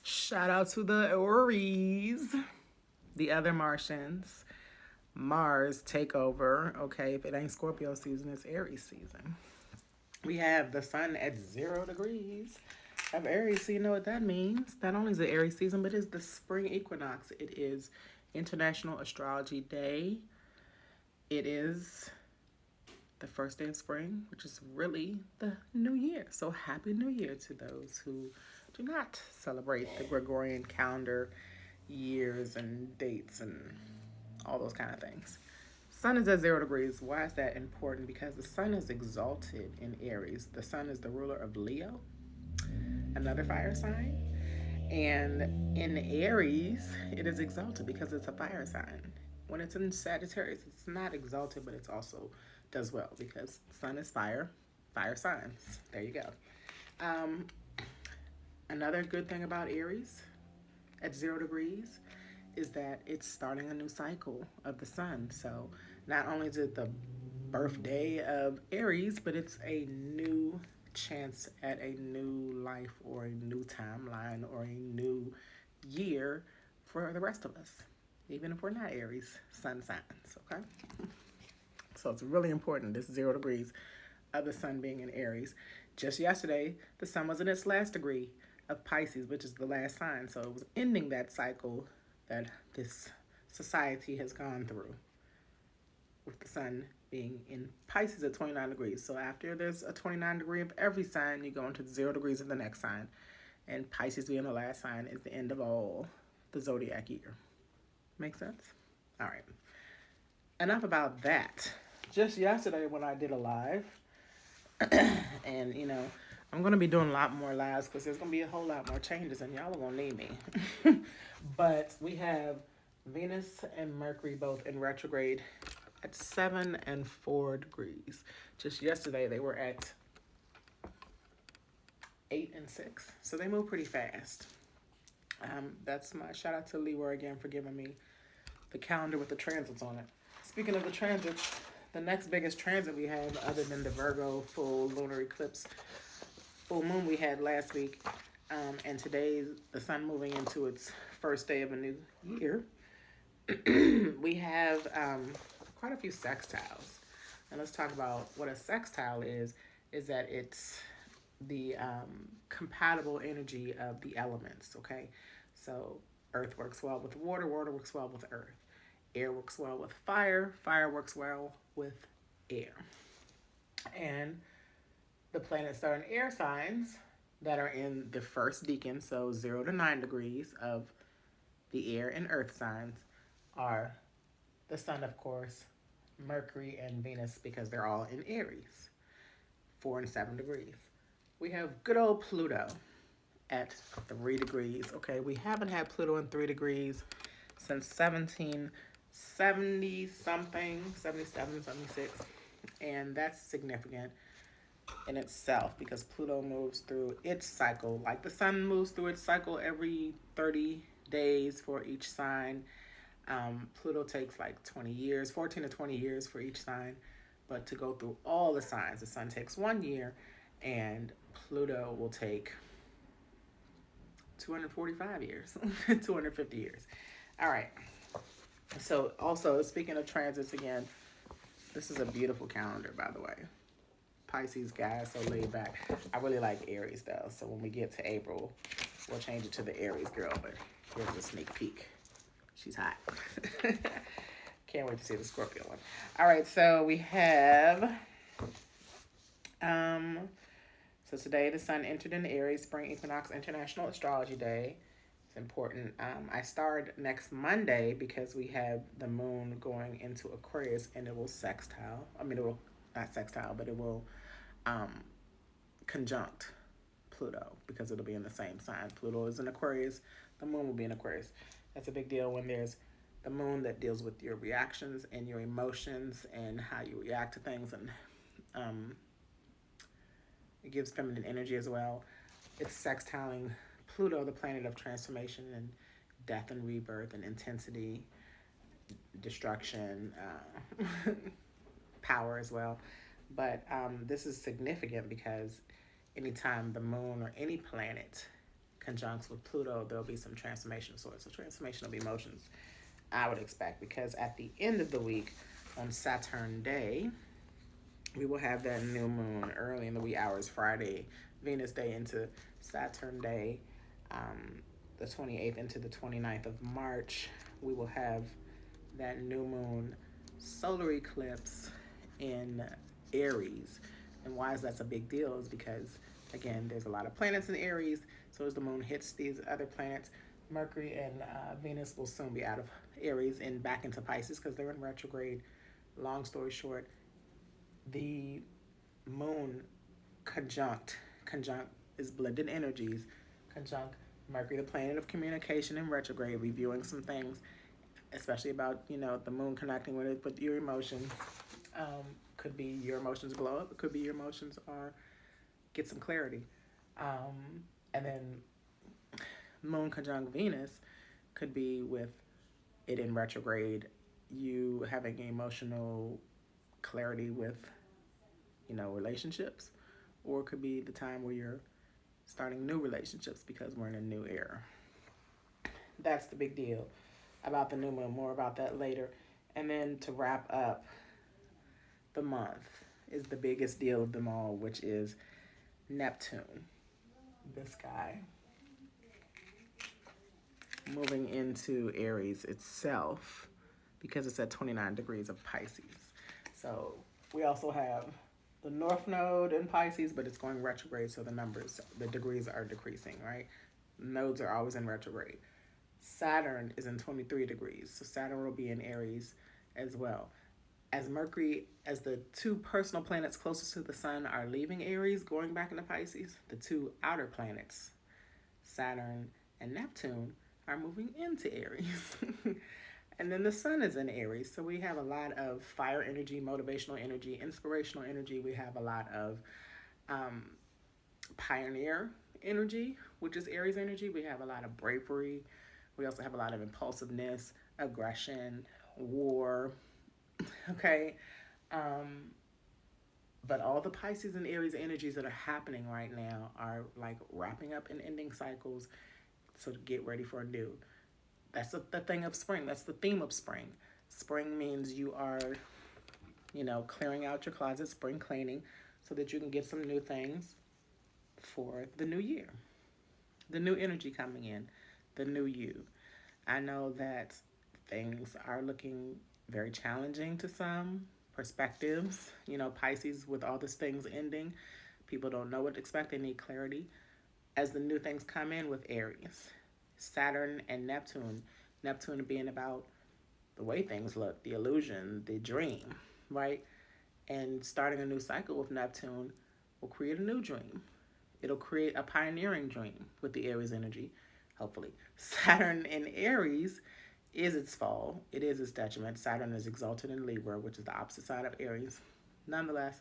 Shout out to the Aries, the other Martians. Mars takeover. Okay, if it ain't Scorpio season, it's Aries season. We have the sun at 0 degrees of Aries, so you know what that means. Not only is it Aries season, but it's the spring equinox. It is International Astrology Day. It is the first day of spring, which is really the new year. So happy new year to those who do not celebrate the Gregorian calendar years and dates and all those kind of things. Sun is at 0 degrees. Why is that important? Because the sun is exalted in Aries. The sun is the ruler of Leo, another fire sign. And in Aries, it is exalted because it's a fire sign. When it's in Sagittarius, it's not exalted, but it's also does well because sun is fire, fire signs. There you go. Um, Another good thing about Aries at 0 degrees is that it's starting a new cycle of the sun. So not only is it the birthday of Aries, but it's a new chance at a new life or a new timeline or a new year for the rest of us, even if we're not Aries sun signs, okay? So it's really important, this 0 degrees of the sun being in Aries. Just yesterday, the sun was in its last degree of Pisces, which is the last sign. So it was ending that cycle that this society has gone through with the sun being in Pisces at 29 degrees. So after there's a 29 degree of every sign, you go into 0 degrees of the next sign. And Pisces being the last sign is the end of all the zodiac year. Make sense? All right. Enough about that. Just yesterday when I did a live, and I'm gonna be doing a lot more lives because there's gonna be a whole lot more changes, and y'all are gonna need me. But we have Venus and Mercury both in retrograde at 7 and 4 degrees. Just yesterday they were at 8 and 6, so they move pretty fast. That's my shout out to Leroy again for giving me the calendar with the transits on it. Speaking of the transits, the next biggest transit we have, other than the Virgo full lunar eclipse full moon we had last week, and today the sun moving into its first day of a new year, we have quite a few sextiles. And let's talk about what a sextile is. Is that it's the compatible energy of the elements, okay? So earth works well with water, water works well with earth. Air works well with fire, fire works well with air. And the planets that are in air signs that are in the first decan, so 0 to 9 degrees of the air and earth signs, are the sun, of course, Mercury, and Venus, because they're all in Aries, 4 and 7 degrees. We have good old Pluto at 3 degrees. Okay, we haven't had Pluto in 3 degrees since 1770 something, 77, 76. And that's significant in itself because Pluto moves through its cycle, like the sun moves through its cycle every 30 days for each sign. Pluto takes like 20 years, 14 to 20 years for each sign. But to go through all the signs, the sun takes 1 year, and Pluto will take 245 years, 250 years. All right. So, also, speaking of transits again, this is a beautiful calendar, by the way. Pisces guys, so laid back. I really like Aries, though. So, when we get to April, we'll change it to the Aries girl. But here's a sneak peek. She's hot. Can't wait to see the Scorpio one. All right, so we have so today the sun entered in Aries, spring equinox, International Astrology Day. It's important. I start next Monday because we have the moon going into Aquarius, and it will sextile. I mean, it will not sextile, but it will conjunct Pluto because it'll be in the same sign. Pluto is in Aquarius. The moon will be in Aquarius. That's a big deal when there's the moon that deals with your reactions and your emotions and how you react to things, and it gives feminine energy as well. It's sextiling Pluto, the planet of transformation and death and rebirth and intensity, destruction, power as well. But this is significant because anytime the moon or any planet conjuncts with Pluto, there'll be some transformation of sorts. So transformation of emotions, I would expect, because at the end of the week, on Saturn Day, we will have that new moon early in the wee hours, Friday, Venus Day into Saturn Day, the 28th into the 29th of March. We will have that new moon solar eclipse in Aries. And why is that a big deal is because, again, there's a lot of planets in Aries. So as the moon hits these other planets, Mercury and Venus will soon be out of Aries and back into Pisces because they're in retrograde. Long story short, the moon conjunct is blended energies, conjunct Mercury, the planet of communication, in retrograde, reviewing some things, especially about, you know, the moon connecting with your emotions. Could be your emotions blow up. It could be your emotions are get some clarity. And then moon conjunct Venus could be with it in retrograde, you having emotional clarity with, you know, relationships, or it could be the time where you're starting new relationships because we're in a new era. That's the big deal about the new moon. More about that later. And then to wrap up the month is the biggest deal of them all, which is Neptune, this guy, moving into Aries itself because it's at 29 degrees of Pisces. So we also have the North Node in Pisces, but it's going retrograde, so the degrees are decreasing, right? Nodes are always in retrograde. Saturn is in 23 degrees, so Saturn will be in Aries as well. As Mercury, as the two personal planets closest to the sun are leaving Aries, going back into Pisces, the two outer planets, Saturn and Neptune, are moving into Aries. And then the sun is in Aries, so we have a lot of fire energy, motivational energy, inspirational energy. We have a lot of pioneer energy, which is Aries energy. We have a lot of bravery. We also have a lot of impulsiveness, aggression, war, okay? But all the Pisces and Aries energies that are happening right now are like wrapping up and ending cycles, so to get ready for a new. That's the thing of spring. That's the theme of spring. Spring means you are, you know, clearing out your closet, spring cleaning, so that you can get some new things for the new year. The new energy coming in, the new you. I know that things are looking very challenging to some perspectives. You know, Pisces, with all these things ending, people don't know what to expect. They need clarity. As the new things come in with Aries, Saturn and Neptune being about the way things look, the illusion, the dream, right? And starting a new cycle with Neptune will create a new dream. It'll create a pioneering dream with the Aries energy, hopefully. Saturn in Aries is its fall. It is its detriment. Saturn is exalted in Libra, which is the opposite side of Aries. Nonetheless,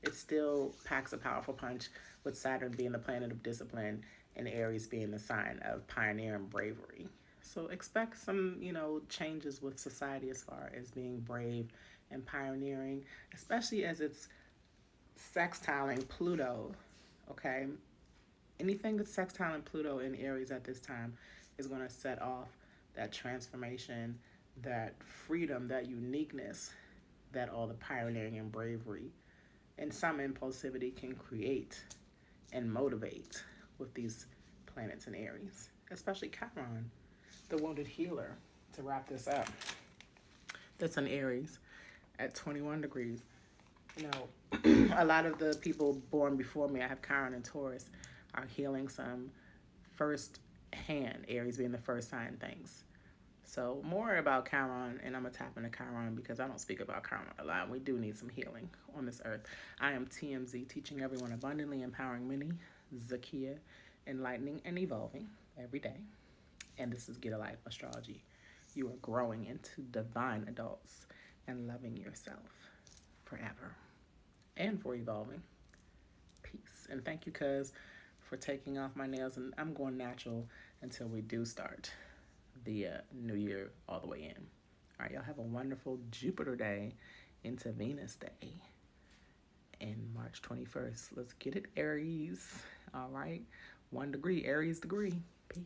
it still packs a powerful punch, with Saturn being the planet of discipline and Aries being the sign of pioneer and bravery. So expect some, you know, changes with society as far as being brave and pioneering, especially as it's sextiling Pluto, okay? Anything that's sextiling Pluto in Aries at this time is going to set off that transformation, that freedom, that uniqueness that all the pioneering and bravery and some impulsivity can create and motivate with these planets in Aries, especially Chiron, the wounded healer, to wrap this up. That's in Aries at 21 degrees. You know, a lot of the people born before me, I have Chiron and Taurus, are healing some first hand, Aries being the first sign things. So more about Chiron, and I'm going to tap into Chiron because I don't speak about Chiron a lot. We do need some healing on this earth. I am TMZ, teaching everyone abundantly, empowering many, Zakia, enlightening and evolving every day. And this is Get a Life Astrology. You are growing into divine adults and loving yourself forever and for evolving. Peace. And thank you, cuz, for taking off my nails. And I'm going natural until we do start the new year all the way in. All right, y'all have a wonderful Jupiter day into Venus day and March 21st. Let's get it, Aries. All right, 1 degree, Aries degree. Peace.